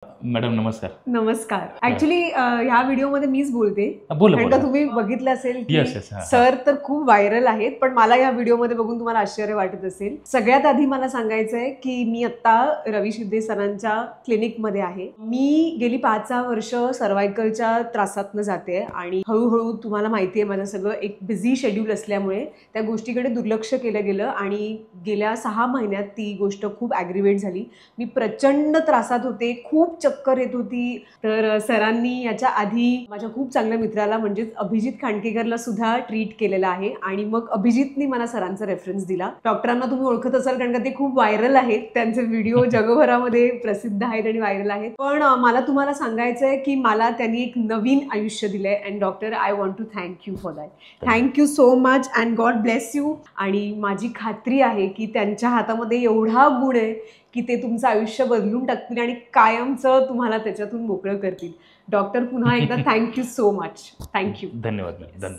Madam नमस्कार. नमस्कार. Actually ह्या व्हिडिओमध्ये मीच बोलते, बोला कारण बोला. का तुम्ही बघितलं असेल की Yes, yes, हा, हा. सर तर खूप व्हायरल आहेत, पण मला या व्हिडिओमध्ये बघून तुम्हाला आश्चर्य वाटत असेल. सगळ्यात आधी मला सांगायचंय की मी आता रवी शिंदे सरांच्या क्लिनिकमध्ये आहे. मी गेली 5-6 वर्ष सर्वायकलच्या त्रासातनं जाते आणि हळूहळू तुम्हाला माहिती आहे माझं सगळं एक बिझी शेड्यूल असल्यामुळे त्या गोष्टीकडे दुर्लक्ष केलं गेलं आणि गेल्या 6 महिन्यात ती गोष्ट खूप ॲग्रिवेट झाली. मी प्रचंड त्रासात होते, खूप चक्कर येत होती. तर सरांनी याच्या आधी माझ्या खूप चांगल्या मित्राला म्हणजेच अभिजित खांडकेकरला सुद्धा ट्रीट केलेलं आहे आणि मग अभिजितनी मला सरांचा रेफरन्स दिला. डॉक्टरांना तुम्ही ओळखत असाल कारण का ते खूप व्हायरल आहेत, त्यांचे व्हिडिओ जगभरामध्ये प्रसिद्ध आहेत आणि व्हायरल आहेत. पण मला तुम्हाला सांगायचं आहे की मला त्यांनी एक नवीन आयुष्य दिलंय and doctor I want to thank you for that. Thank you so much and God bless you. आणि माझी खात्री आहे की त्यांच्या हातामध्ये एवढा गुण आहे की ते तुमचं आयुष्य बदलून टाकतील आणि कायमचं तुम्हाला त्याच्यातून मोकळं करतील. डॉक्टर पुन्हा एकदा थँक्यू सो मच. थँक्यू. धन्यवाद. धन्यवाद.